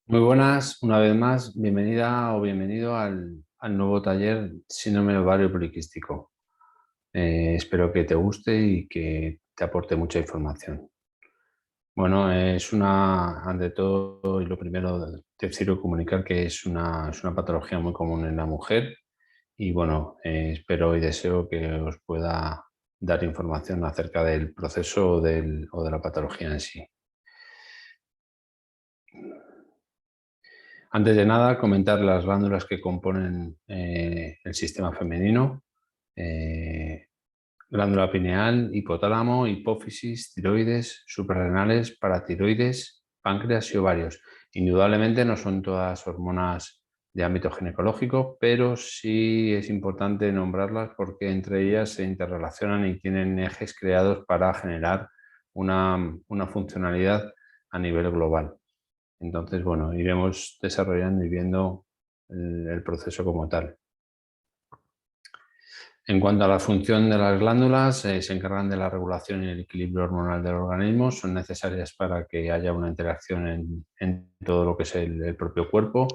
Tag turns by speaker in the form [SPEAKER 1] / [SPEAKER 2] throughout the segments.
[SPEAKER 1] Muy buenas, una vez más, bienvenida o bienvenido al nuevo taller Síndrome del ovario poliquístico. Espero que te guste y que te aporte mucha información. Bueno, ante todo, y lo primero, decido comunicar que es una patología muy común en la mujer y bueno, espero y deseo que os pueda dar información acerca del proceso o de la patología en sí. Antes de nada, comentar las glándulas que componen el sistema femenino. eh, Glándula pineal, hipotálamo, hipófisis, tiroides, suprarrenales, paratiroides, páncreas y ovarios. Indudablemente no son todas hormonas de ámbito ginecológico, pero sí es importante nombrarlas porque entre ellas se interrelacionan y tienen ejes creados para generar una funcionalidad a nivel global. Entonces, bueno, iremos desarrollando y viendo el proceso como tal. En cuanto a la función de las glándulas, se encargan de la regulación y el equilibrio hormonal del organismo, son necesarias para que haya una interacción en todo lo que es el propio cuerpo,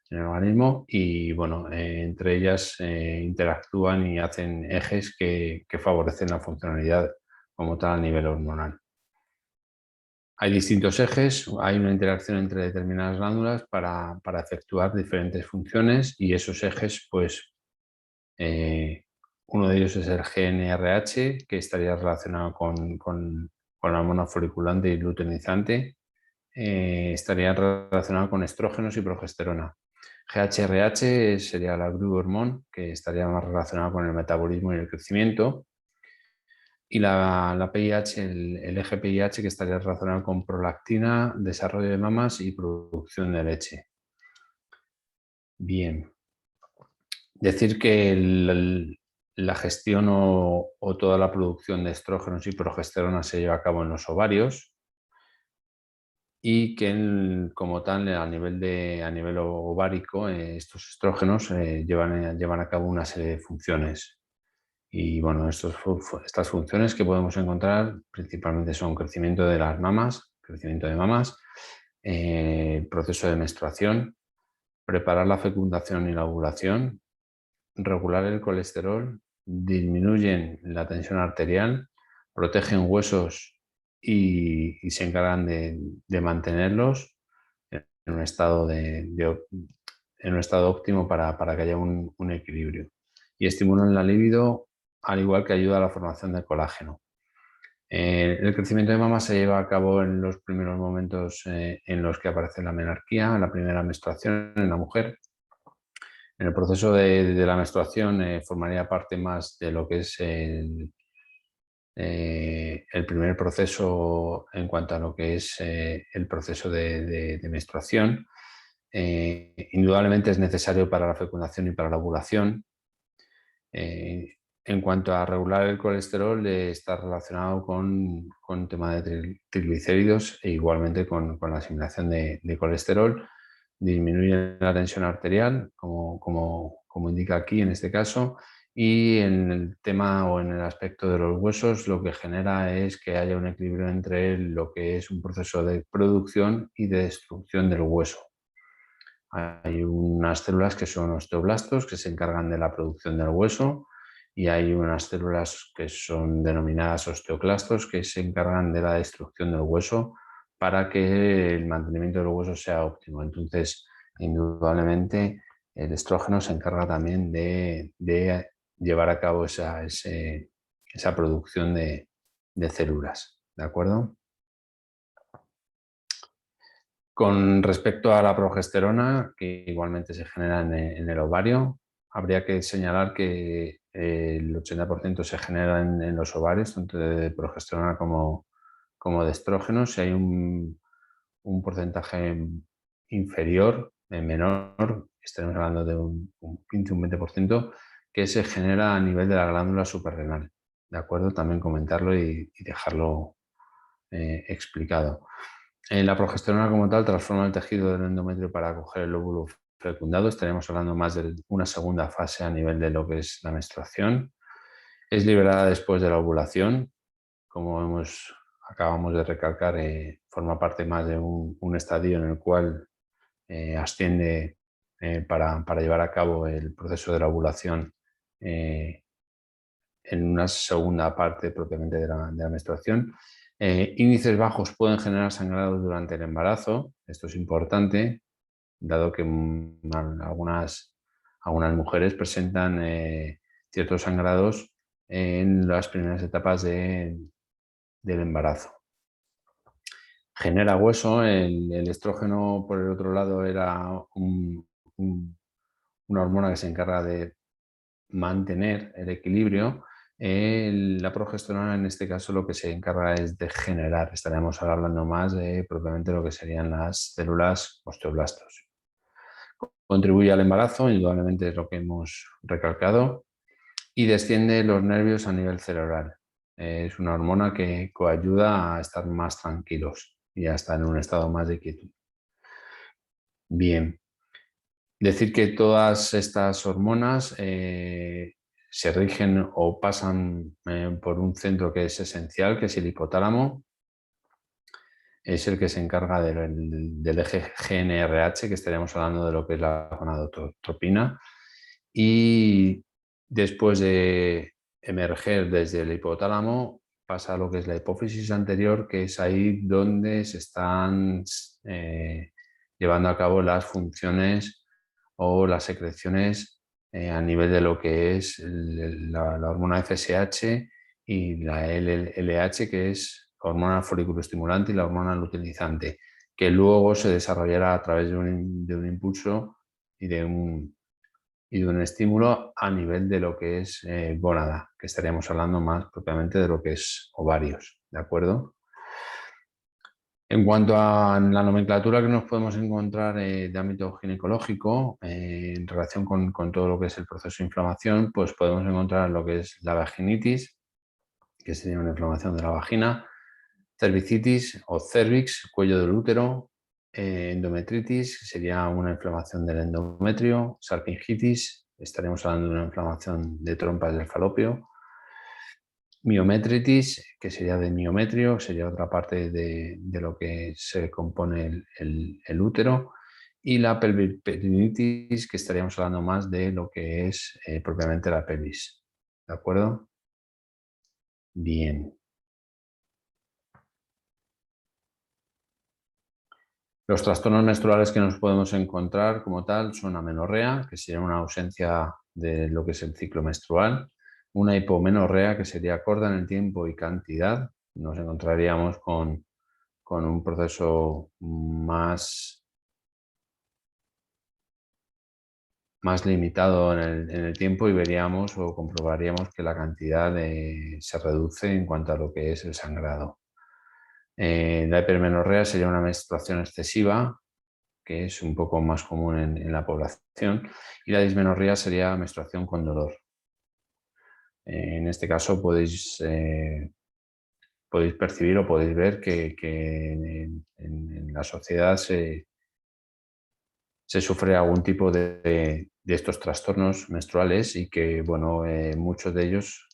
[SPEAKER 1] en el organismo, y bueno, entre ellas interactúan y hacen ejes que favorecen la funcionalidad como tal a nivel hormonal. Hay distintos ejes, hay una interacción entre determinadas glándulas para efectuar diferentes funciones y esos ejes, pues, eh, uno de ellos es el GNRH, que estaría relacionado con la hormona foliculante y luteinizante, estaría relacionado con estrógenos y progesterona. GHRH sería la growth hormone, que estaría más relacionada con el metabolismo y el crecimiento. Y la PIH, el eje PIH, que estaría relacionado con prolactina, desarrollo de mamas y producción de leche. Bien, decir que la gestión o toda la producción de estrógenos y progesterona se lleva a cabo en los ovarios y que como tal a nivel ovárico estos estrógenos llevan a cabo una serie de funciones. Y bueno, estas funciones que podemos encontrar principalmente son crecimiento de las mamas, crecimiento de mamas, proceso de menstruación, preparar la fecundación y la ovulación, regular el colesterol, disminuyen la tensión arterial, protegen huesos y se encargan de mantenerlos en un estado, en un estado óptimo para que haya un equilibrio. Y estimulan la libido, al igual que ayuda a la formación de colágeno. El crecimiento de mama se lleva a cabo en los primeros momentos en los que aparece la menarquía, en la primera menstruación en la mujer. En el proceso de la menstruación formaría parte más de lo que es el primer proceso en cuanto a lo que es el proceso de menstruación. Indudablemente es necesario para la fecundación y para la ovulación. En cuanto a regular el colesterol, está relacionado con tema de triglicéridos e igualmente con la asimilación de colesterol. Disminuye la tensión arterial, como indica aquí en este caso, y en el tema o en el aspecto de los huesos, lo que genera es que haya un equilibrio entre lo que es un proceso de producción y de destrucción del hueso. Hay unas células que son osteoblastos, que se encargan de la producción del hueso, y hay unas células que son denominadas osteoclastos, que se encargan de la destrucción del hueso para que el mantenimiento del hueso sea óptimo. Entonces, indudablemente, el estrógeno se encarga también de llevar a cabo esa producción de células. ¿De acuerdo? Con respecto a la progesterona, que igualmente se genera en el ovario, habría que señalar que el 80% se genera en los ovarios, tanto de progesterona como de estrógenos, y hay un porcentaje inferior, menor, estaremos hablando de un 15, un 20%, que se genera a nivel de la glándula suprarrenal. ¿De acuerdo? También comentarlo y dejarlo explicado. La progesterona como tal transforma el tejido del endometrio para acoger el óvulo fecundado. Estaremos hablando más de una segunda fase a nivel de lo que es la menstruación. Es liberada después de la ovulación. Como acabamos de recalcar, forma parte más de un estadio en el cual asciende para llevar a cabo el proceso de la ovulación en una segunda parte propiamente de la menstruación. Índices bajos pueden generar sangrados durante el embarazo. Esto es importante, dado que algunas mujeres presentan ciertos sangrados en las primeras etapas del embarazo. Genera hueso. El estrógeno, por el otro lado, era una hormona que se encarga de mantener el equilibrio. La progesterona, en este caso, lo que se encarga es de generar. Estaremos hablando más de propiamente lo que serían las células osteoblastos. Contribuye al embarazo, indudablemente es lo que hemos recalcado, y desciende los nervios a nivel cerebral. Es una hormona que coayuda a estar más tranquilos y a estar en un estado más de quietud. Bien, decir que todas estas hormonas se rigen o pasan por un centro que es esencial, que es el hipotálamo. Es el que se encarga del eje GNRH, que estaríamos hablando de lo que es la gonadotropina. Y después de emerger desde el hipotálamo, pasa a lo que es la hipófisis anterior, que es ahí donde se están llevando a cabo las funciones o las secreciones a nivel de lo que es la hormona FSH y la LH, que es hormona foliculoestimulante, y la hormona luteinizante, que luego se desarrollará a través de un impulso y de un estímulo a nivel de lo que es gónada, que estaríamos hablando más propiamente de lo que es ovarios, ¿de acuerdo? En cuanto a la nomenclatura que nos podemos encontrar de ámbito ginecológico, en relación con todo lo que es el proceso de inflamación, pues podemos encontrar lo que es la vaginitis, que sería una inflamación de la vagina, cervicitis o cervix, cuello del útero, endometritis, que sería una inflamación del endometrio, salpingitis, estaremos hablando de una inflamación de trompas del falopio, miometritis, que sería de miometrio, sería otra parte de lo que se compone el útero, y la pelvitis, que estaríamos hablando más de lo que es propiamente la pelvis. ¿De acuerdo? Bien. Los trastornos menstruales que nos podemos encontrar como tal son amenorrea, que sería una ausencia de lo que es el ciclo menstrual, una hipomenorrea, que sería corta en el tiempo y cantidad. Nos encontraríamos con un proceso más limitado en el tiempo, y veríamos o comprobaríamos que la cantidad se reduce en cuanto a lo que es el sangrado. La hipermenorrea sería una menstruación excesiva, que es un poco más común en la población, y la dismenorrea sería menstruación con dolor. En este caso podéis percibir o podéis ver que en la sociedad se sufre algún tipo de estos trastornos menstruales, y que, bueno, muchos de ellos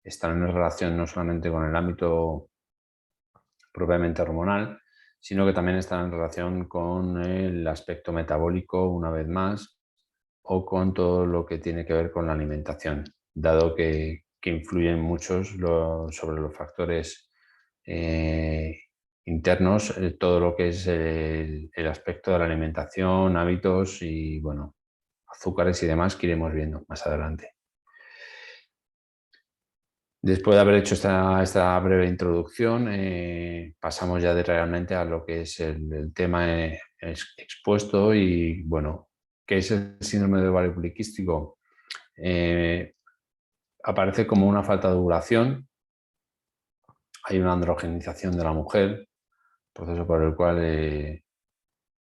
[SPEAKER 1] están en relación no solamente con el ámbito propiamente hormonal, sino que también están en relación con el aspecto metabólico, una vez más, o con todo lo que tiene que ver con la alimentación, dado que influyen muchos sobre los factores internos, todo lo que es el aspecto de la alimentación, hábitos y, bueno, azúcares y demás, que iremos viendo más adelante. Después de haber hecho esta breve introducción, pasamos ya realmente a lo que es el tema expuesto. Y, bueno, ¿qué es el síndrome de ovario poliquístico? Aparece como una falta de ovulación, hay una androgenización de la mujer, proceso por el cual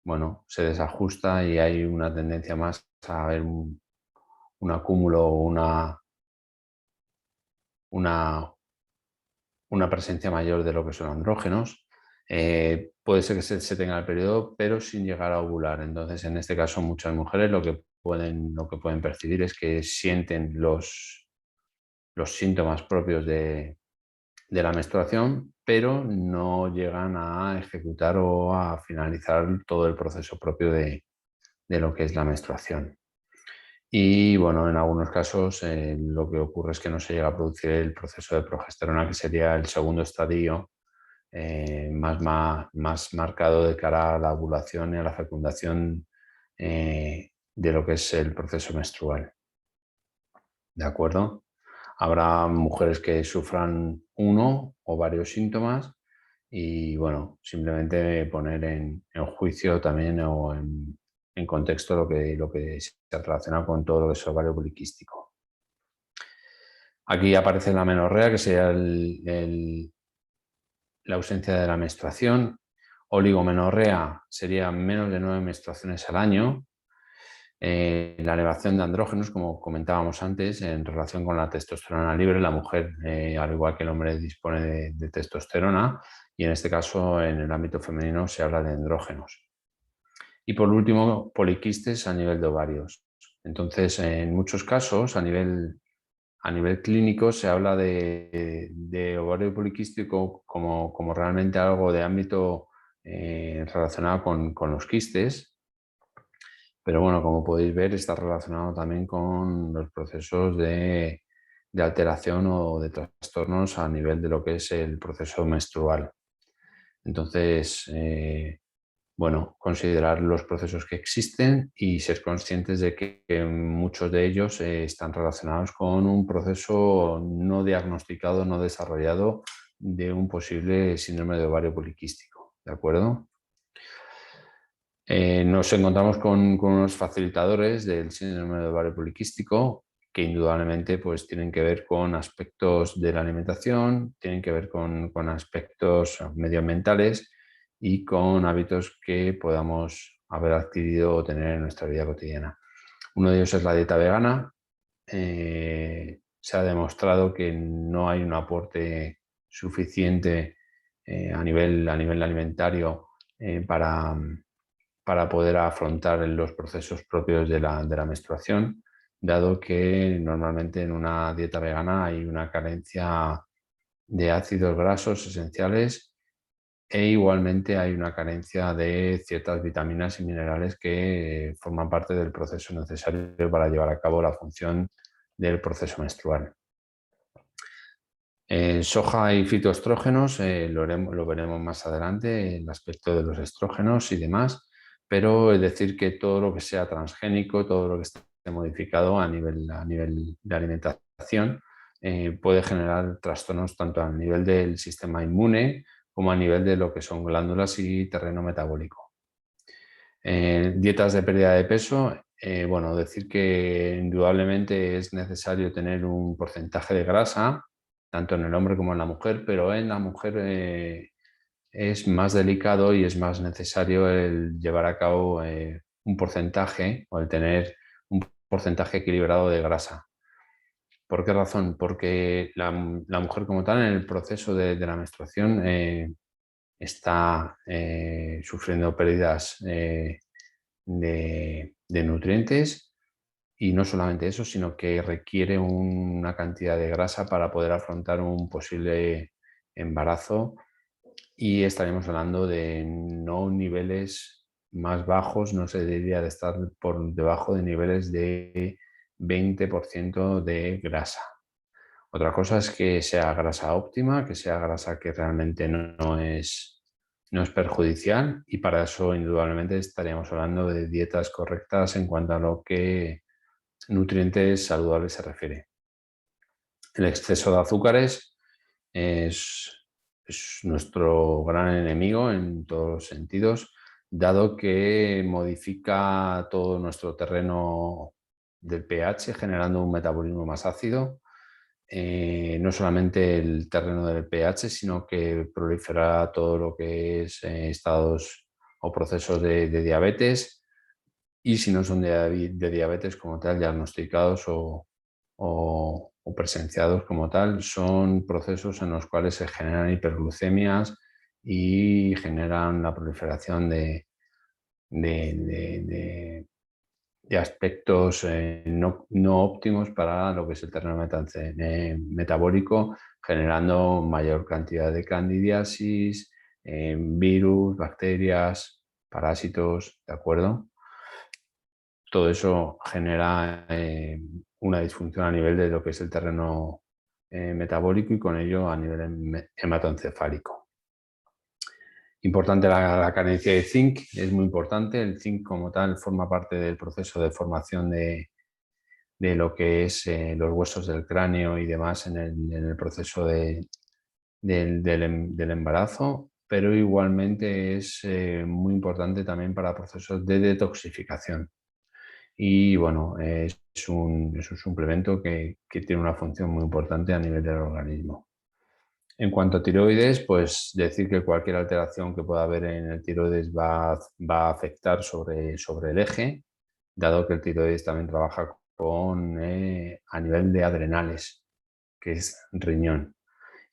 [SPEAKER 1] bueno, se desajusta, y hay una tendencia más a ver un acúmulo o una presencia mayor de lo que son andrógenos. Puede ser que se tenga el periodo, pero sin llegar a ovular. Entonces, en este caso, muchas mujeres lo que pueden percibir es que sienten los síntomas propios de la menstruación, pero no llegan a ejecutar o a finalizar todo el proceso propio de de lo que es la menstruación. Y bueno, en algunos casos lo que ocurre es que no se llega a producir el proceso de progesterona, que sería el segundo estadio más marcado de cara a la ovulación y a la fecundación de lo que es el proceso menstrual. ¿De acuerdo? Habrá mujeres que sufran uno o varios síntomas y, bueno, simplemente poner en juicio también o en contexto lo que se relaciona con todo lo que es ovario poliquístico. Aquí aparece la menorrea, que sería la ausencia de la menstruación. Oligomenorrea sería menos de 9 menstruaciones al año. La elevación de andrógenos, como comentábamos antes, en relación con la testosterona libre, la mujer, al igual que el hombre, dispone de testosterona y en este caso, en el ámbito femenino, se habla de andrógenos. Y por último, poliquistes a nivel de ovarios. Entonces, en muchos casos, a nivel clínico, se habla de ovario poliquístico como realmente algo de ámbito relacionado con los quistes. Pero bueno, como podéis ver, está relacionado también con los procesos de alteración o de trastornos a nivel de lo que es el proceso menstrual. Entonces, bueno, considerar los procesos que existen y ser conscientes de que muchos de ellos están relacionados con un proceso no diagnosticado, no desarrollado de un posible síndrome de ovario poliquístico. ¿De acuerdo? Nos encontramos con unos facilitadores del síndrome de ovario poliquístico que indudablemente pues, tienen que ver con aspectos de la alimentación, tienen que ver con aspectos medioambientales y con hábitos que podamos haber adquirido o tener en nuestra vida cotidiana. Uno de ellos es la dieta vegana. Se ha demostrado que no hay un aporte suficiente a nivel alimentario para poder afrontar los procesos propios de la menstruación, dado que normalmente en una dieta vegana hay una carencia de ácidos grasos esenciales e igualmente hay una carencia de ciertas vitaminas y minerales que forman parte del proceso necesario para llevar a cabo la función del proceso menstrual. Soja y fitoestrógenos, lo veremos más adelante, el aspecto de los estrógenos y demás, pero es decir que todo lo que sea transgénico, todo lo que esté modificado a nivel de alimentación, puede generar trastornos tanto a nivel del sistema inmune como a nivel de lo que son glándulas y terreno metabólico. Dietas de pérdida de peso, bueno, decir que indudablemente es necesario tener un porcentaje de grasa, tanto en el hombre como en la mujer, pero en la mujer es más delicado y es más necesario el llevar a cabo un porcentaje o el tener un porcentaje equilibrado de grasa. ¿Por qué razón? Porque la mujer como tal en el proceso de la menstruación está sufriendo pérdidas de nutrientes y no solamente eso, sino que requiere una cantidad de grasa para poder afrontar un posible embarazo y estaremos hablando de no niveles más bajos, no se debería de estar por debajo de niveles de 20% de grasa. Otra cosa es que sea grasa óptima, que sea grasa que realmente no es perjudicial y para eso indudablemente estaríamos hablando de dietas correctas en cuanto a lo que nutrientes saludables se refiere. El exceso de azúcares es nuestro gran enemigo en todos los sentidos, dado que modifica todo nuestro terreno del pH, generando un metabolismo más ácido. No solamente el terreno del pH, sino que prolifera todo lo que es estados o procesos de diabetes y si no son de diabetes como tal, diagnosticados o presenciados como tal, son procesos en los cuales se generan hiperglucemias y generan la proliferación de aspectos no óptimos para lo que es el terreno metabólico, generando mayor cantidad de candidiasis, virus, bacterias, parásitos, ¿de acuerdo? todo eso genera una disfunción a nivel de lo que es el terreno metabólico y con ello a nivel hematoencefálico. Importante la carencia de zinc, es muy importante. El zinc como tal forma parte del proceso de formación de lo que es los huesos del cráneo y demás en el proceso del embarazo, pero igualmente es muy importante también para procesos de detoxificación. Y bueno, es un suplemento que tiene una función muy importante a nivel del organismo. En cuanto a tiroides, pues decir que cualquier alteración que pueda haber en el tiroides va a afectar sobre el eje, dado que el tiroides también trabaja a nivel de adrenales, que es riñón.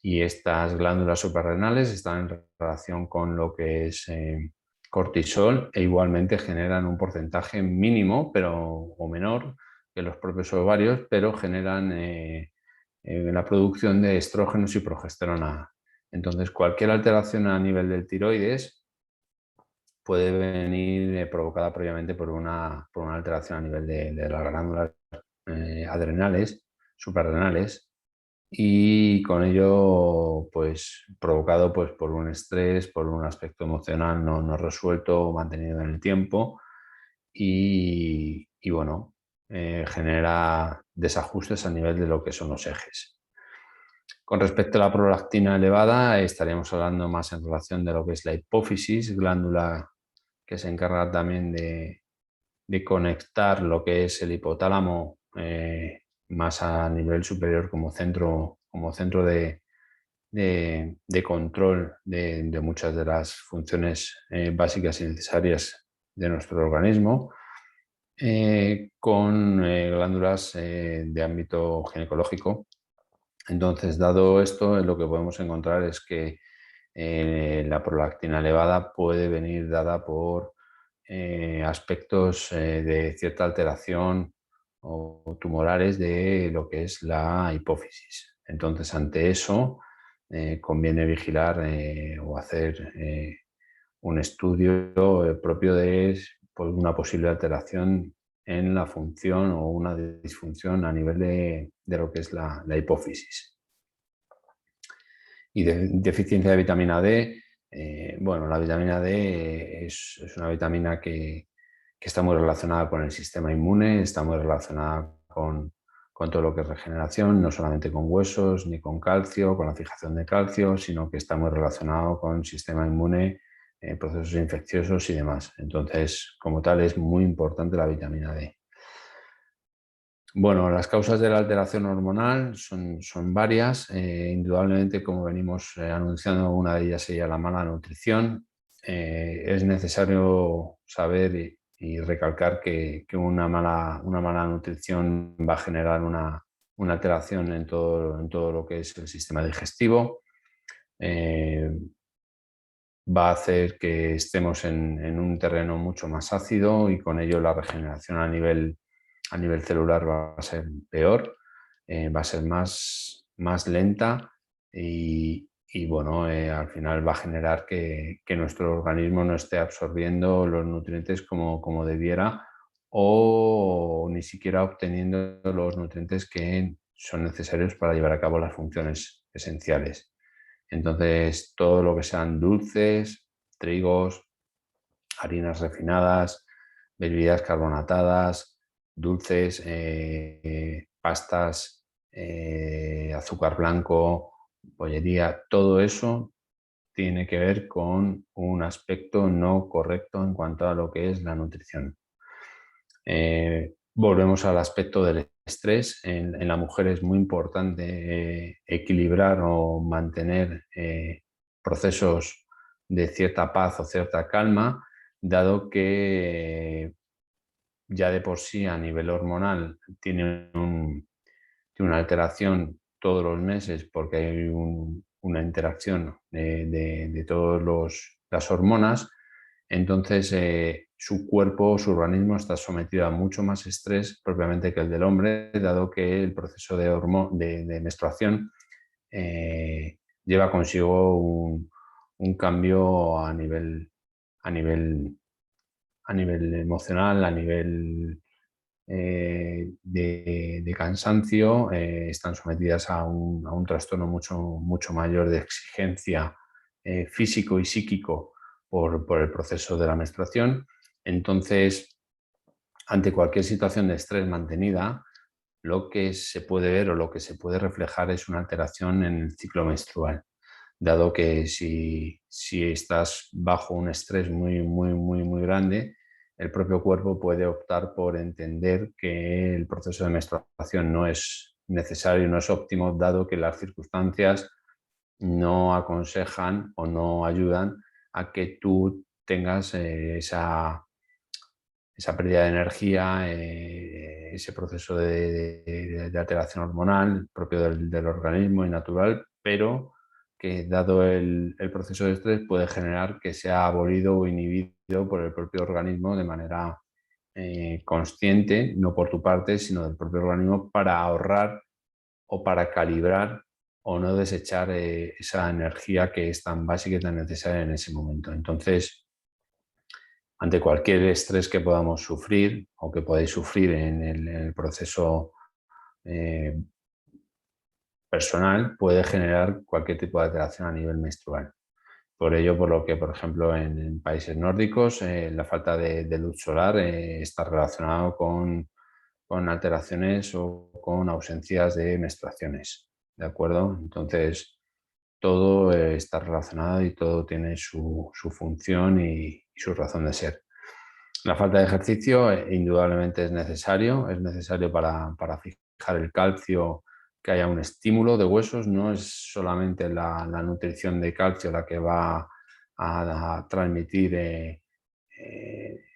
[SPEAKER 1] Y estas glándulas suprarrenales están en relación con lo que es cortisol e igualmente generan un porcentaje mínimo o menor que los propios ovarios, pero generan la producción de estrógenos y progesterona. Entonces, cualquier alteración a nivel del tiroides puede venir provocada previamente por una alteración a nivel de las glándulas adrenales, suprarrenales, y con ello pues provocado pues por un estrés, por un aspecto emocional no resuelto, mantenido en el tiempo y bueno, genera desajustes a nivel de lo que son los ejes. Con respecto a la prolactina elevada, estaríamos hablando más en relación de lo que es la hipófisis, glándula que se encarga también de conectar lo que es el hipotálamo más a nivel superior como centro de control de muchas de las funciones básicas y necesarias de nuestro organismo, con glándulas de ámbito ginecológico. Entonces, dado esto, lo que podemos encontrar es que la prolactina elevada puede venir dada por aspectos de cierta alteración o tumorales de lo que es la hipófisis. Entonces, ante eso, conviene vigilar o hacer un estudio propio de pues, una posible alteración en la función o una disfunción a nivel de lo que es la hipófisis. Y deficiencia de vitamina D, bueno, la vitamina D es una vitamina que está muy relacionada con el sistema inmune, está muy relacionada con todo lo que es regeneración, no solamente con huesos ni con calcio, con la fijación de calcio, sino que está muy relacionado con el sistema inmune, procesos infecciosos y demás. Entonces, como tal, es muy importante la vitamina D. Bueno, las causas de la alteración hormonal son varias. Indudablemente, como venimos anunciando, una de ellas sería la mala nutrición. Es necesario saber y recalcar que una mala nutrición va a generar una alteración en todo lo que es el sistema digestivo. Va a hacer que estemos en un terreno mucho más ácido y con ello la regeneración a nivel celular va a ser peor, va a ser más lenta y bueno, al final va a generar que nuestro organismo no esté absorbiendo los nutrientes como debiera o ni siquiera obteniendo los nutrientes que son necesarios para llevar a cabo las funciones esenciales. Entonces, todo lo que sean dulces, trigos, harinas refinadas, bebidas carbonatadas, dulces, pastas, azúcar blanco, bollería, todo eso tiene que ver con un aspecto no correcto en cuanto a lo que es la nutrición. Volvemos al aspecto del estrés. En la mujer es muy importante equilibrar o mantener procesos de cierta paz o cierta calma, dado que ya de por sí a nivel hormonal tiene una alteración todos los meses porque hay una interacción de todas las hormonas. Entonces su cuerpo, su organismo está sometido a mucho más estrés propiamente que el del hombre, dado que el proceso de menstruación lleva consigo un cambio a nivel emocional, a nivel de cansancio, están sometidas a un trastorno mucho mayor de exigencia físico y psíquico por el proceso de la menstruación. Entonces, ante cualquier situación de estrés mantenida, lo que se puede ver o lo que se puede reflejar es una alteración en el ciclo menstrual, dado que si estás bajo un estrés muy grande, el propio cuerpo puede optar por entender que el proceso de menstruación no es necesario, no es óptimo, dado que las circunstancias no aconsejan o no ayudan a que tú tengas esa pérdida de energía, ese proceso de alteración hormonal propio del organismo y natural, pero que dado el proceso de estrés puede generar que sea abolido o inhibido por el propio organismo de manera consciente, no por tu parte, sino del propio organismo, para ahorrar o para calibrar o no desechar esa energía que es tan básica y tan necesaria en ese momento. Entonces, ante cualquier estrés que podamos sufrir o que podáis sufrir en el proceso eh, personal, puede generar cualquier tipo de alteración a nivel menstrual. Por ello, por lo que, por ejemplo, en países nórdicos, la falta de luz solar está relacionado con alteraciones o con ausencias de menstruaciones. ¿De acuerdo? Entonces, todo está relacionado y todo tiene su función y su razón de ser. La falta de ejercicio indudablemente es necesario para fijar el calcio, que haya un estímulo de huesos, no es solamente la nutrición de calcio la que va a transmitir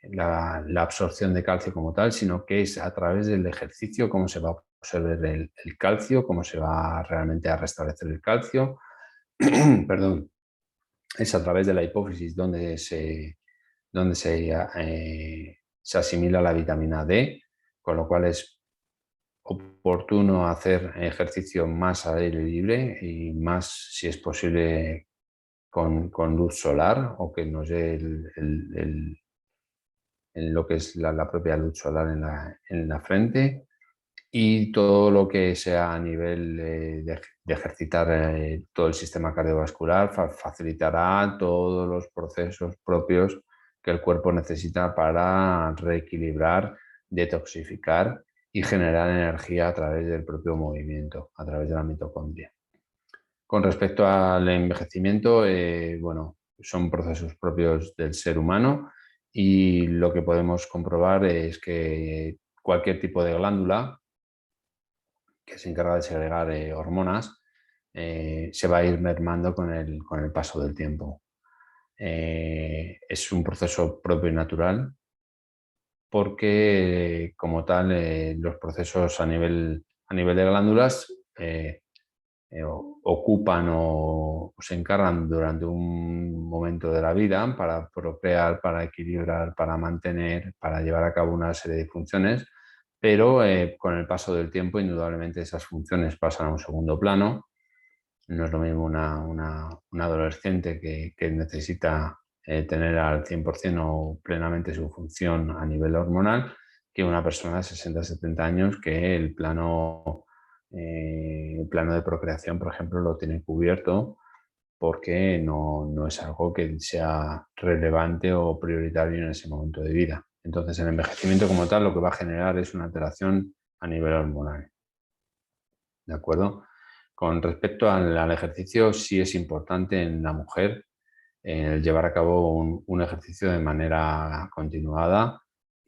[SPEAKER 1] la absorción de calcio como tal, sino que es a través del ejercicio cómo se va a absorber el calcio, cómo se va realmente a restablecer el calcio. Perdón, es a través de la hipófisis donde se asimila la vitamina D, con lo cual es oportuno hacer ejercicio más al aire libre y más, si es posible, con luz solar o que nos dé lo que es la propia luz solar en la frente. Y todo lo que sea a nivel de ejercitar todo el sistema cardiovascular facilitará todos los procesos propios que el cuerpo necesita para reequilibrar, detoxificar y generar energía a través del propio movimiento, a través de la mitocondria. Con respecto al envejecimiento, bueno, son procesos propios del ser humano y lo que podemos comprobar es que cualquier tipo de glándula que se encarga de segregar hormonas, se va a ir mermando con el paso del tiempo. Es un proceso propio y natural porque, como tal, los procesos a nivel de glándulas ocupan o se encargan durante un momento de la vida para procrear, para equilibrar, para mantener, para llevar a cabo una serie de funciones, pero con el paso del tiempo indudablemente esas funciones pasan a un segundo plano. No es lo mismo una adolescente que necesita tener al 100% o plenamente su función a nivel hormonal que una persona de 60-70 años que el plano de procreación, por ejemplo, lo tiene cubierto porque no es algo que sea relevante o prioritario en ese momento de vida. Entonces, el envejecimiento como tal lo que va a generar es una alteración a nivel hormonal. ¿De acuerdo? Con respecto al ejercicio, sí es importante en la mujer el llevar a cabo un ejercicio de manera continuada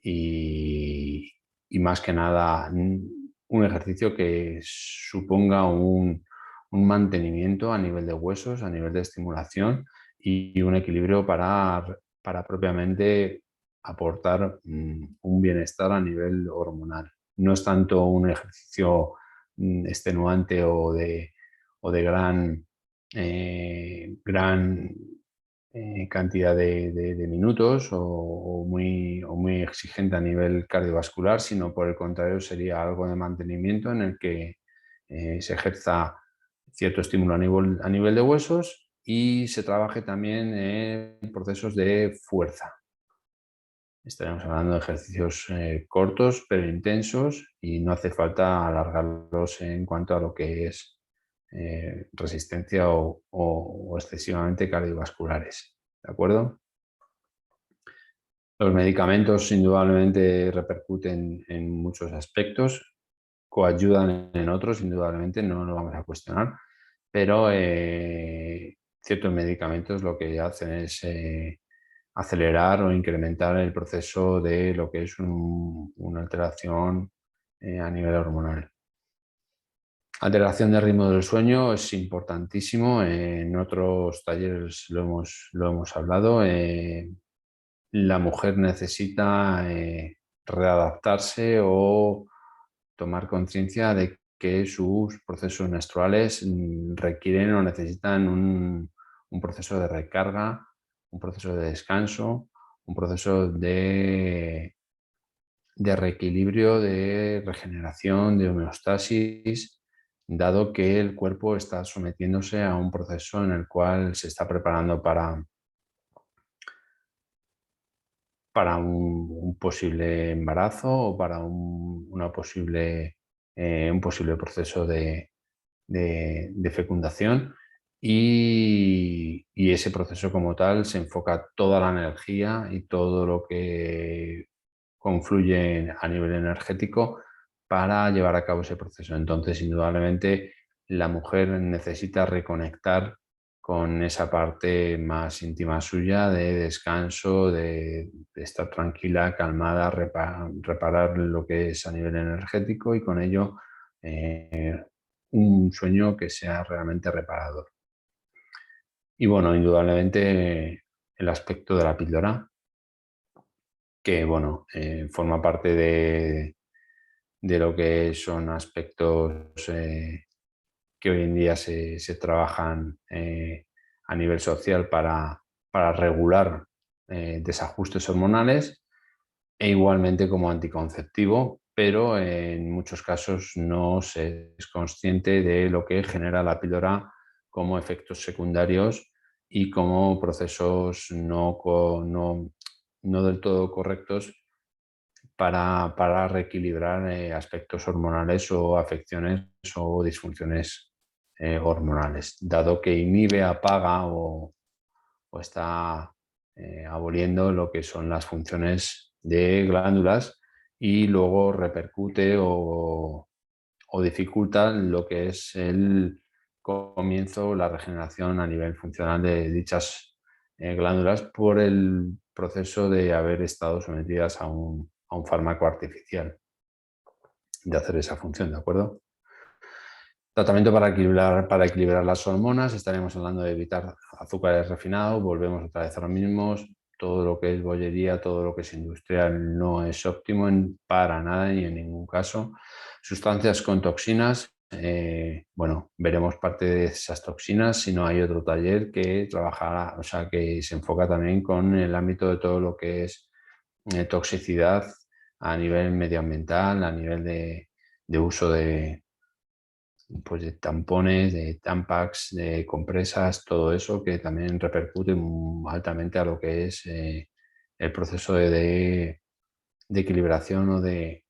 [SPEAKER 1] y, y más que nada un ejercicio que suponga un mantenimiento a nivel de huesos, a nivel de estimulación y un equilibrio para propiamente aportar un bienestar a nivel hormonal. No es tanto un ejercicio extenuante o de gran cantidad de minutos o muy exigente a nivel cardiovascular, sino por el contrario sería algo de mantenimiento en el que se ejerza cierto estímulo a nivel de huesos y se trabaje también en procesos de fuerza. Estaremos hablando de ejercicios cortos pero intensos y no hace falta alargarlos en cuanto a lo que es resistencia o excesivamente cardiovasculares. ¿De acuerdo? Los medicamentos indudablemente repercuten en muchos aspectos, coayudan en otros, indudablemente, no lo vamos a cuestionar, pero ciertos medicamentos lo que hacen es acelerar o incrementar el proceso de lo que es una alteración a nivel hormonal. Alteración del ritmo del sueño es importantísimo. En otros talleres lo hemos hablado. La mujer necesita readaptarse o tomar conciencia de que sus procesos menstruales requieren o necesitan un proceso de recarga, un proceso de descanso, un proceso de reequilibrio, de regeneración, de homeostasis, dado que el cuerpo está sometiéndose a un proceso en el cual se está preparando para un posible embarazo o para un posible proceso de fecundación y ese proceso como tal se enfoca toda la energía y todo lo que confluye a nivel energético para llevar a cabo ese proceso. Entonces, indudablemente, la mujer necesita reconectar con esa parte más íntima suya de descanso, de estar tranquila, calmada, reparar lo que es a nivel energético y con ello un sueño que sea realmente reparador. Y bueno, indudablemente el aspecto de la píldora, que bueno, forma parte de lo que son aspectos que hoy en día se trabajan a nivel social para regular desajustes hormonales e igualmente como anticonceptivo, pero en muchos casos no se es consciente de lo que genera la píldora como efectos secundarios y como procesos no del todo correctos para reequilibrar aspectos hormonales o afecciones o disfunciones hormonales, dado que inhibe, apaga o está aboliendo lo que son las funciones de glándulas y luego repercute o dificulta lo que es el comienzo, la regeneración a nivel funcional de dichas glándulas por el proceso de haber estado sometidas a un fármaco artificial de hacer esa función, ¿de acuerdo? Tratamiento para equilibrar las hormonas, estaremos hablando de evitar azúcares refinados, volvemos otra vez a lo mismo, todo lo que es bollería, todo lo que es industrial no es óptimo para nada ni en ningún caso. Sustancias con toxinas, bueno, veremos parte de esas toxinas si no hay otro taller que trabajará, o sea, que se enfoca también con el ámbito de todo lo que es toxicidad a nivel medioambiental, a nivel de uso pues de tampones, de tampax, de compresas, todo eso que también repercute altamente a lo que es el proceso de equilibración o de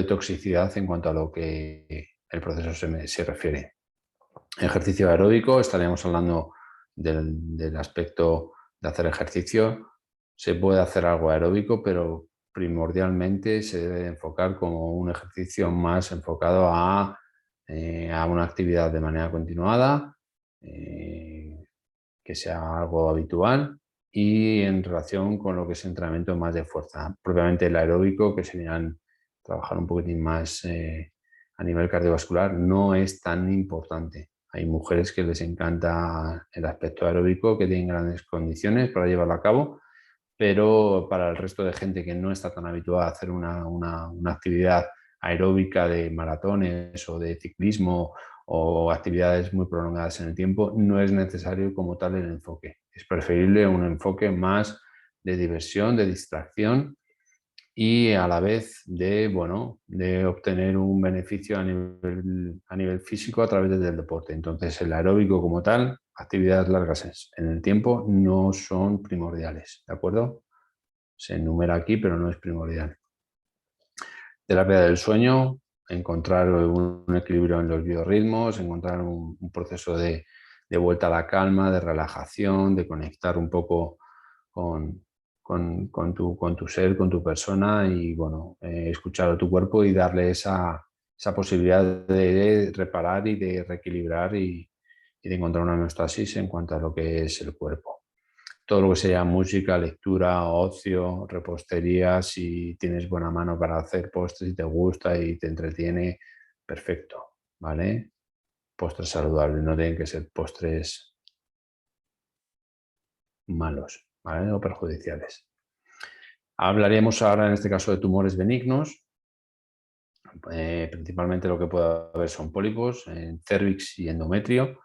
[SPEAKER 1] toxicidad en cuanto a lo que el proceso se refiere. Ejercicio aeróbico, estaríamos hablando del aspecto de hacer ejercicio. Se puede hacer algo aeróbico, pero primordialmente se debe de enfocar como un ejercicio más enfocado a una actividad de manera continuada, que sea algo habitual y en relación con lo que es entrenamiento más de fuerza. Propiamente el aeróbico, que serían trabajar un poquitín más a nivel cardiovascular, no es tan importante. Hay mujeres que les encanta el aspecto aeróbico, que tienen grandes condiciones para llevarlo a cabo, pero para el resto de gente que no está tan habituada a hacer una actividad aeróbica de maratones o de ciclismo o actividades muy prolongadas en el tiempo, no es necesario como tal el enfoque. Es preferible un enfoque más de diversión, de distracción y a la vez de, bueno, de obtener un beneficio a nivel físico a través del deporte. Entonces, el aeróbico como tal, actividades largas en el tiempo no son primordiales, ¿de acuerdo? se enumera aquí, pero no es primordial. Terapia del sueño, encontrar un equilibrio en los biorritmos, encontrar un proceso de vuelta a la calma, de relajación, de conectar un poco con tu ser, con tu persona y bueno, escuchar a tu cuerpo y darle esa posibilidad de reparar y de reequilibrar y de encontrar una homeostasis en cuanto a lo que es el cuerpo. Todo lo que sea música, lectura, ocio, repostería, si tienes buena mano para hacer postres y te gusta y te entretiene, perfecto, ¿vale? Postres saludables, no tienen que ser postres malos, ¿vale? O perjudiciales. Hablaríamos ahora en este caso de tumores benignos. Principalmente lo que puede haber son pólipos en cérvix y endometrio.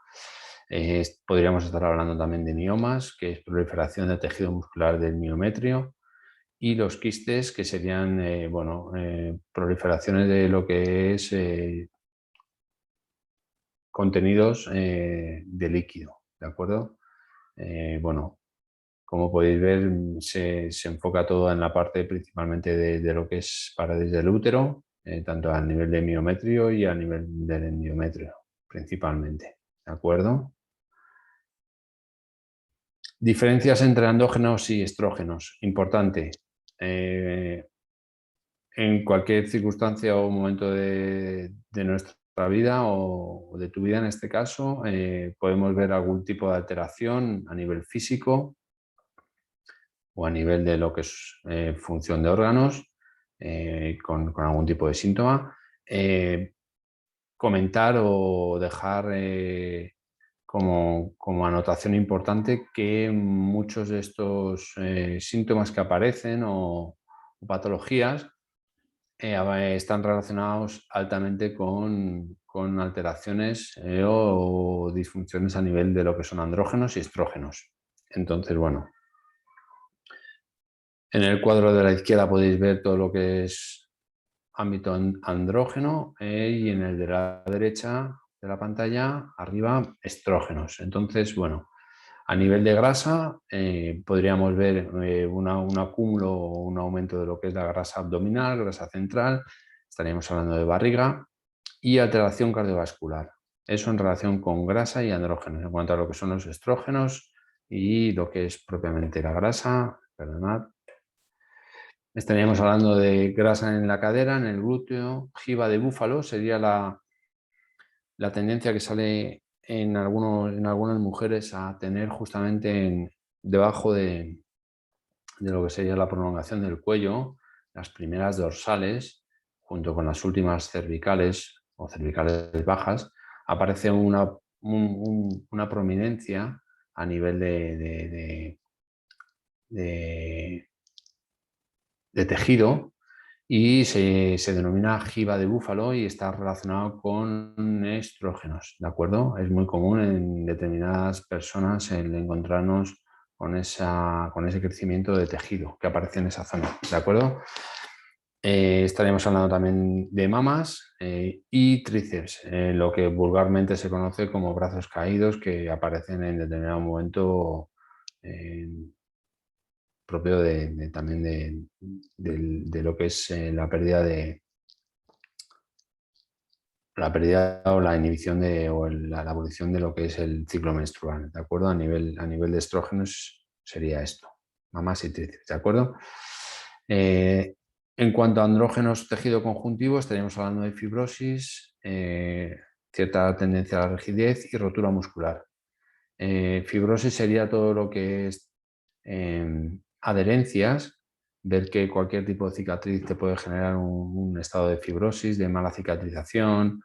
[SPEAKER 1] Podríamos estar hablando también de miomas, que es proliferación del tejido muscular del miometrio, y los quistes, que serían proliferaciones de lo que es contenidos de líquido, ¿de acuerdo? Bueno, como podéis ver, se enfoca todo en la parte principalmente de lo que es paredes del útero, tanto a nivel de miometrio y a nivel del endometrio, principalmente, ¿de acuerdo? Diferencias entre andrógenos y estrógenos, importante. En cualquier circunstancia o momento de nuestra vida o de tu vida en este caso, podemos ver algún tipo de alteración a nivel físico o a nivel de lo que es función de órganos, con algún tipo de síntoma. Comentar o dejar como anotación importante que muchos de estos síntomas que aparecen o patologías están relacionados altamente con alteraciones o disfunciones a nivel de lo que son andrógenos y estrógenos. Entonces, bueno, en el cuadro de la izquierda podéis ver todo lo que es ámbito andrógeno y en el de la derecha de la pantalla, arriba, estrógenos. Entonces, bueno, a nivel de grasa podríamos ver un acúmulo o un aumento de lo que es la grasa abdominal, grasa central, estaríamos hablando de barriga y alteración cardiovascular. Eso en relación con grasa y andrógenos, en cuanto a lo que son los estrógenos y lo que es propiamente la grasa, perdonad. Estaríamos hablando de grasa en la cadera, en el glúteo, jiba de búfalo, sería la tendencia que sale en algunas mujeres a tener justamente debajo de lo que sería la prolongación del cuello, las primeras dorsales, junto con las últimas cervicales o cervicales bajas, aparece una prominencia a nivel de tejido y se denomina jiba de búfalo y está relacionado con estrógenos, ¿de acuerdo? Es muy común en determinadas personas el encontrarnos con ese crecimiento de tejido que aparece en esa zona, ¿de acuerdo? Estaríamos hablando también de mamas y tríceps, lo que vulgarmente se conoce como brazos caídos que aparecen en determinado momento propio también de lo que es la pérdida o la inhibición o la abolición de lo que es el ciclo menstrual, ¿de acuerdo? A nivel de estrógenos sería esto, mamas y tríceps, ¿de acuerdo? En cuanto a andrógenos tejido conjuntivo, estaríamos hablando de fibrosis, cierta tendencia a la rigidez y rotura muscular. Fibrosis sería todo lo que es adherencias, ver que cualquier tipo de cicatriz te puede generar un estado de fibrosis, de mala cicatrización,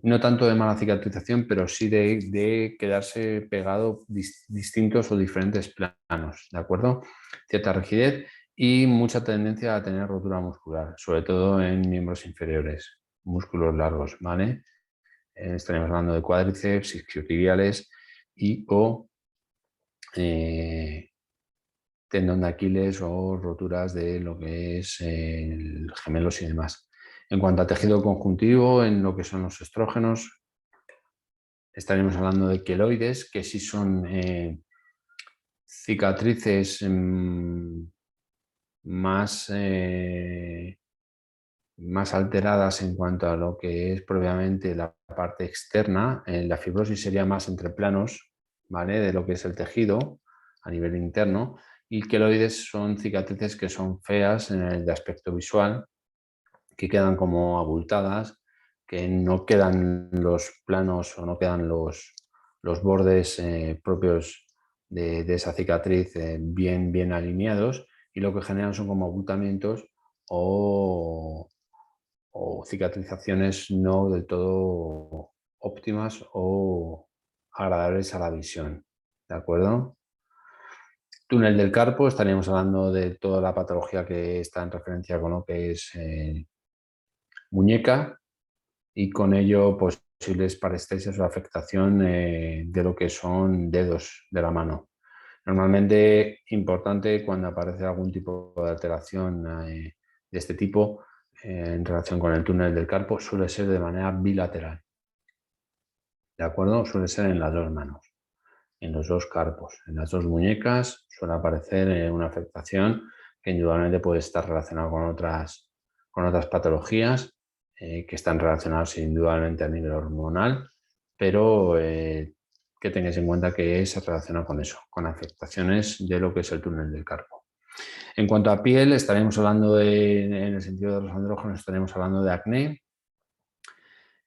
[SPEAKER 1] no tanto de mala cicatrización, pero sí de quedarse pegado distintos o diferentes planos, ¿de acuerdo? Cierta rigidez y mucha tendencia a tener rotura muscular, sobre todo en miembros inferiores, músculos largos, ¿vale? Estaríamos hablando de cuádriceps, isquiotibiales y o tendón de Aquiles o roturas de lo que es el gemelos y demás. En cuanto a tejido conjuntivo, en lo que son los estrógenos, estaremos hablando de queloides, que sí son cicatrices más alteradas en cuanto a lo que es propiamente la parte externa. La fibrosis sería más entre planos, ¿vale? De lo que es el tejido a nivel interno, y queloides son cicatrices que son feas en el de aspecto visual, que quedan como abultadas, que no quedan los planos o no quedan los bordes propios de esa cicatriz bien alineados, y lo que generan son como abultamientos o cicatrizaciones no del todo óptimas o agradables a la visión. ¿De acuerdo? Túnel del carpo, estaríamos hablando de toda la patología que está en referencia con lo que es muñeca, y con ello posibles parestesias o afectación de lo que son dedos de la mano. Normalmente importante cuando aparece algún tipo de alteración de este tipo en relación con el túnel del carpo, suele ser de manera bilateral. ¿De acuerdo? Suele ser en las dos manos, en los dos carpos, en las dos muñecas suele aparecer una afectación que indudablemente puede estar relacionada con otras patologías que están relacionadas indudablemente a nivel hormonal, pero que tengáis en cuenta que se relaciona con eso, con afectaciones de lo que es el túnel del carpo. En cuanto a piel, estaremos hablando en el sentido de los andrógenos, estaremos hablando de acné,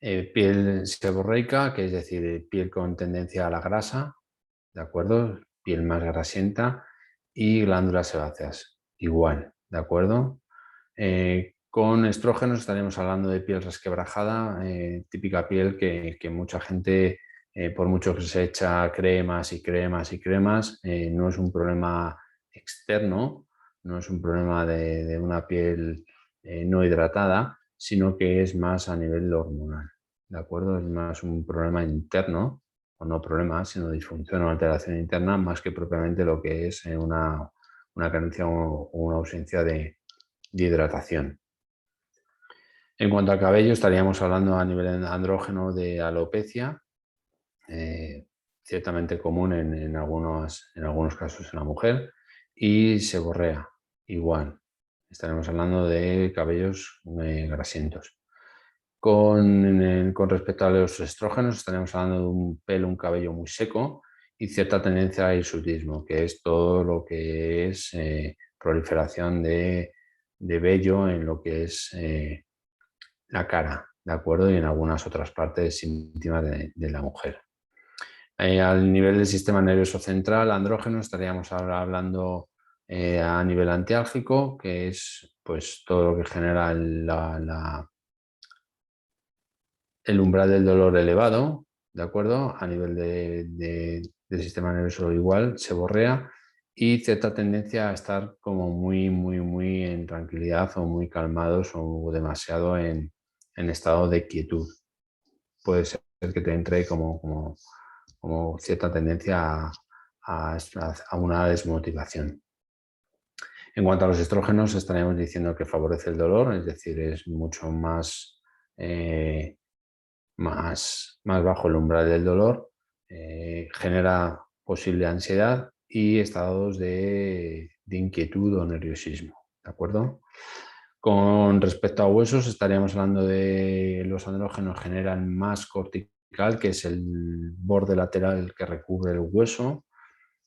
[SPEAKER 1] piel seborreica, que es decir, piel con tendencia a la grasa, ¿de acuerdo? Piel más grasienta, y glándulas sebáceas, igual, ¿de acuerdo? Con estrógenos estaremos hablando de piel resquebrajada, típica piel que mucha gente, por mucho que se echa cremas y cremas y cremas, no es un problema externo, no es un problema de una piel no hidratada, sino que es más a nivel hormonal, ¿de acuerdo? Es más un problema interno, o no problema, sino disfunción o alteración interna, más que propiamente lo que es una carencia o una ausencia de hidratación. En cuanto al cabello, estaríamos hablando a nivel andrógeno de alopecia, ciertamente común en algunos casos en la mujer, y seborrea, igual. Estaremos hablando de cabellos grasientos. Con respecto a los estrógenos, estaremos hablando de un cabello muy seco y cierta tendencia al hirsutismo, que es todo lo que es proliferación de vello en lo que es la cara, ¿de acuerdo? Y en algunas otras partes íntimas de la mujer. Al nivel del sistema nervioso central, andrógeno, estaríamos ahora hablando a nivel antiálgico, que es pues todo lo que genera el umbral del dolor elevado, ¿de acuerdo? A nivel del sistema nervioso igual, seborrea, y cierta tendencia a estar como muy en tranquilidad o muy calmados o demasiado en estado de quietud. Puede ser que te entre como cierta tendencia a una desmotivación. En cuanto a los estrógenos, estaríamos diciendo que favorece el dolor, es decir, es mucho más bajo el umbral del dolor, genera posible ansiedad y estados de inquietud o nerviosismo, ¿de acuerdo? Con respecto a huesos, estaríamos hablando de los andrógenos generan más cortical, que es el borde lateral que recubre el hueso,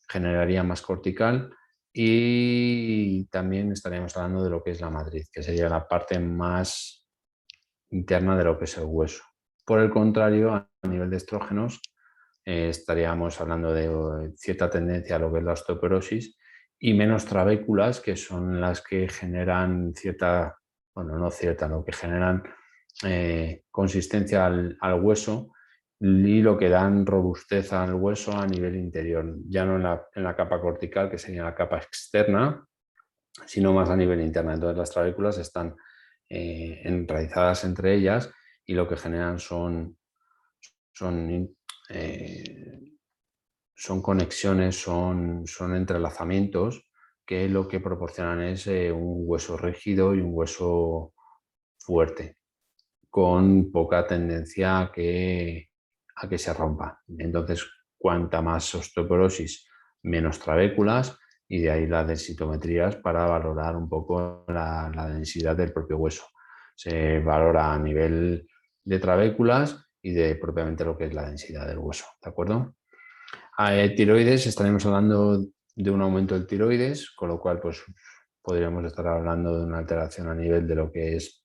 [SPEAKER 1] generaría más cortical, y también estaríamos hablando de lo que es la matriz, que sería la parte más interna de lo que es el hueso. Por el contrario, a nivel de estrógenos, estaríamos hablando de cierta tendencia a lo que es la osteoporosis y menos trabéculas, que son las que generan lo que generan consistencia al hueso y lo que dan robustez al hueso a nivel interior, ya no en la capa cortical, que sería la capa externa, sino más a nivel interno. Entonces las trabéculas están enraizadas entre ellas y lo que generan son conexiones, son entrelazamientos que lo que proporcionan es un hueso rígido y un hueso fuerte, con poca tendencia a que se rompa. Entonces, cuanta más osteoporosis, menos trabéculas, y de ahí las densitometrías para valorar un poco la densidad del propio hueso. Se valora a nivel de trabéculas y de propiamente lo que es la densidad del hueso, ¿de acuerdo? Tiroides, estaremos hablando de un aumento del tiroides, con lo cual pues podríamos estar hablando de una alteración a nivel de lo que es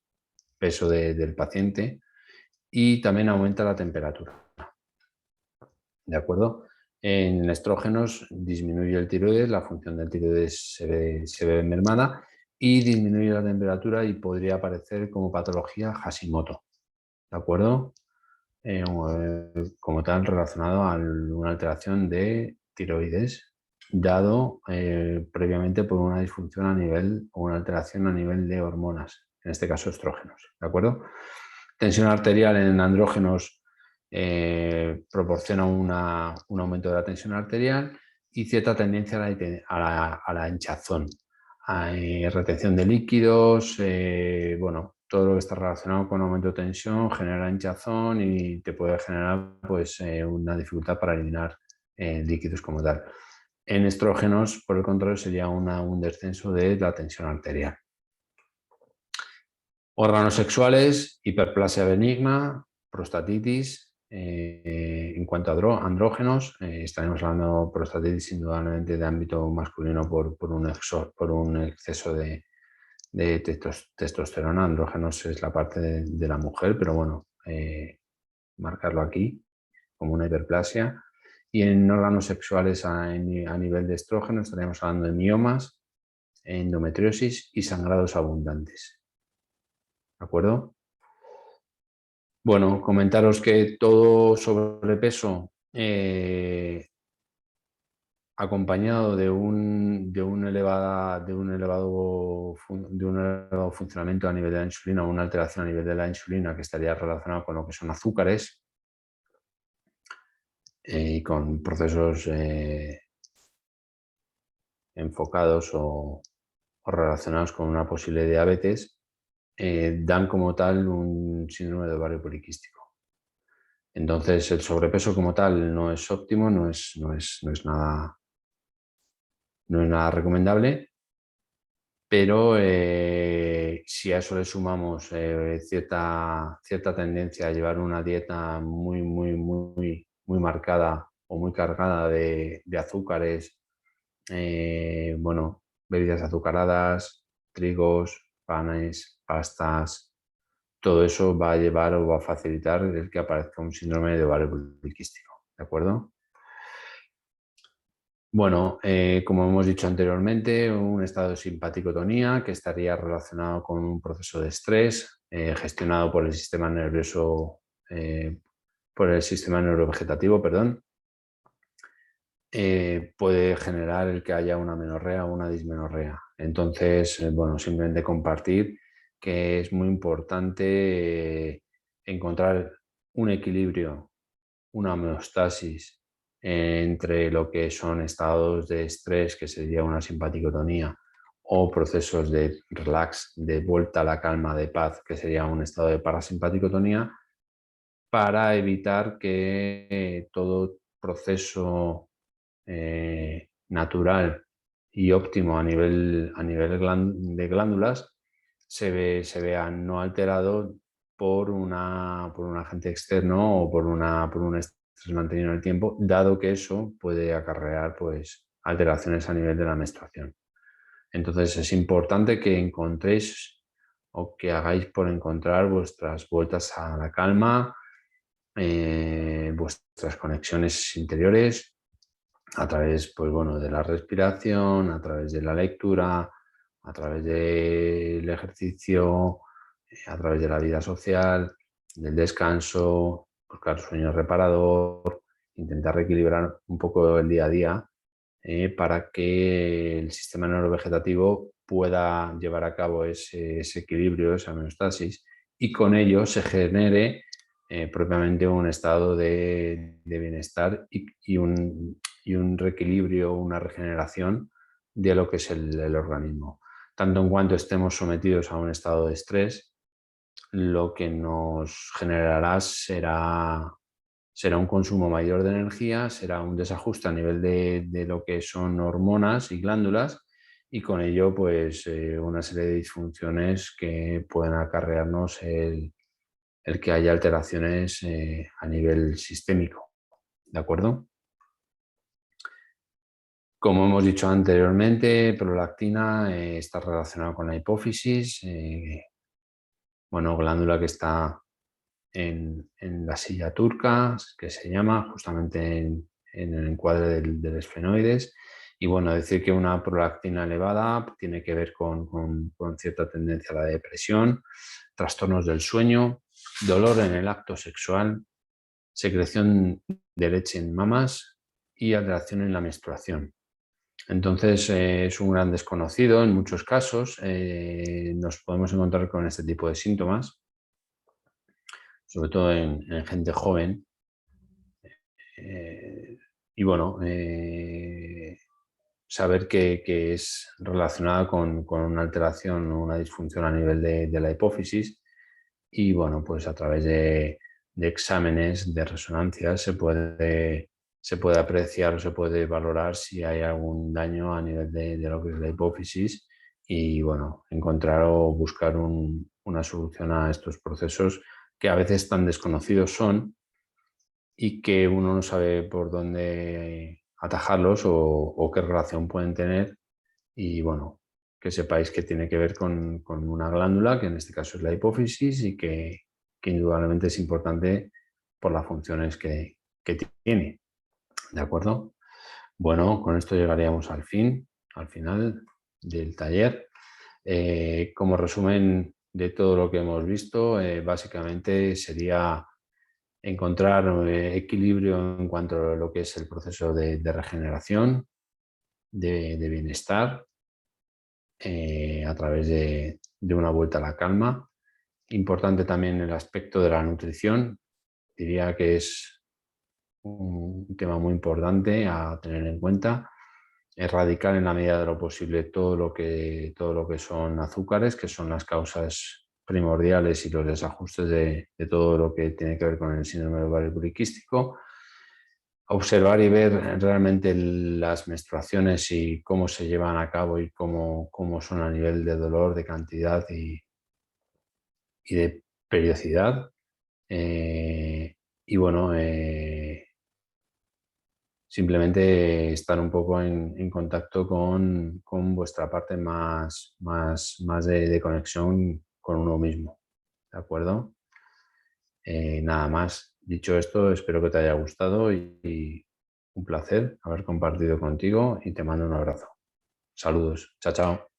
[SPEAKER 1] peso del paciente, y también aumenta la temperatura, ¿de acuerdo? En estrógenos disminuye el tiroides, la función del tiroides se ve mermada y disminuye la temperatura y podría aparecer como patología Hashimoto, ¿de acuerdo? Como tal relacionado a una alteración de tiroides dado previamente por una disfunción a nivel o una alteración a nivel de hormonas, en este caso estrógenos, ¿de acuerdo? Tensión arterial en andrógenos proporciona un aumento de la tensión arterial y cierta tendencia a la hinchazón, a retención de líquidos, bueno, todo lo que está relacionado con aumento de tensión genera hinchazón y te puede generar pues, una dificultad para eliminar líquidos como tal. En estrógenos, por el contrario, sería un descenso de la tensión arterial. Órganos sexuales, hiperplasia benigna, prostatitis. En cuanto a andrógenos, estaremos hablando de prostatitis indudablemente de ámbito masculino por un exceso de testosterona. Andrógenos es la parte de la mujer, pero bueno, marcarlo aquí como una hiperplasia. Y en órganos sexuales a nivel de estrógeno estaríamos hablando de miomas, endometriosis y sangrados abundantes. ¿De acuerdo? Bueno, comentaros que todo sobrepeso acompañado de un elevado funcionamiento a nivel de la insulina, una alteración a nivel de la insulina que estaría relacionado con lo que son azúcares y con procesos enfocados o relacionados con una posible diabetes, dan como tal un síndrome de ovario poliquístico. Entonces, el sobrepeso como tal no es óptimo, no es nada recomendable, pero si a eso le sumamos cierta tendencia a llevar una dieta muy marcada o muy cargada de azúcares, bueno, bebidas azucaradas, trigos, panes, pastas, todo eso va a llevar o va a facilitar el que aparezca un síndrome de ovario poliquístico, ¿de acuerdo? Bueno, como hemos dicho anteriormente, un estado de simpaticotonía que estaría relacionado con un proceso de estrés gestionado por el sistema nervioso, por el sistema neurovegetativo, perdón, puede generar el que haya una menorrea o una dismenorrea. Entonces, bueno, simplemente compartir que es muy importante encontrar un equilibrio, una homeostasis entre lo que son estados de estrés, que sería una simpaticotonía, o procesos de relax, de vuelta a la calma, de paz, que sería un estado de parasimpaticotonía, para evitar que todo proceso natural y óptimo a nivel de glándulas se vea no alterado por un agente externo o por un estrés mantenido en el tiempo, dado que eso puede acarrear pues, alteraciones a nivel de la menstruación. Entonces es importante que encontréis o que hagáis por encontrar vuestras vueltas a la calma, vuestras conexiones interiores a través pues, bueno, de la respiración, a través de la lectura, a través del ejercicio, a través de la vida social, del descanso, buscar sueño reparador, intentar reequilibrar un poco el día a día para que el sistema neurovegetativo pueda llevar a cabo ese equilibrio, esa homeostasis, y con ello se genere propiamente un estado de bienestar y un reequilibrio, una regeneración de lo que es el organismo. Tanto en cuanto estemos sometidos a un estado de estrés, lo que nos generará será será un consumo mayor de energía, será un desajuste a nivel de lo que son hormonas y glándulas, y con ello pues una serie de disfunciones que pueden acarrearnos el que haya alteraciones a nivel sistémico. ¿De acuerdo? Como hemos dicho anteriormente, prolactina está relacionada con la hipófisis, bueno, glándula que está en la silla turca, que se llama justamente en el encuadre del esfenoides. Y bueno, decir que una prolactina elevada tiene que ver con cierta tendencia a la depresión, trastornos del sueño, dolor en el acto sexual, secreción de leche en mamas y alteración en la menstruación. Entonces, es un gran desconocido en muchos casos. Nos podemos encontrar con este tipo de síntomas, sobre todo en gente joven. Y bueno, saber que es relacionada con una alteración o una disfunción a nivel de la hipófisis. Y bueno, pues a través de exámenes de resonancia se puede apreciar o se puede valorar si hay algún daño a nivel de lo que es la hipófisis, y bueno, encontrar o buscar una solución a estos procesos que a veces tan desconocidos son y que uno no sabe por dónde atajarlos o qué relación pueden tener. Y bueno, que sepáis que tiene que ver con una glándula, que en este caso es la hipófisis, y que indudablemente es importante por las funciones que tiene. ¿De acuerdo? Bueno, con esto llegaríamos al final del taller. Como resumen de todo lo que hemos visto, básicamente sería encontrar equilibrio en cuanto a lo que es el proceso de regeneración, de bienestar, a través de una vuelta a la calma. Importante también el aspecto de la nutrición. Diría que es un tema muy importante a tener en cuenta. Erradicar en la medida de lo posible todo lo que son azúcares, que son las causas primordiales y los desajustes de todo lo que tiene que ver con el síndrome del ovario poliquístico. Observar y ver realmente las menstruaciones y cómo se llevan a cabo y cómo son a nivel de dolor, de cantidad y de periodicidad. Y bueno, simplemente estar un poco en contacto con vuestra parte más de conexión con uno mismo. ¿De acuerdo? Nada más. Dicho esto, espero que te haya gustado y un placer haber compartido contigo, y te mando un abrazo. Saludos. Chao, chao.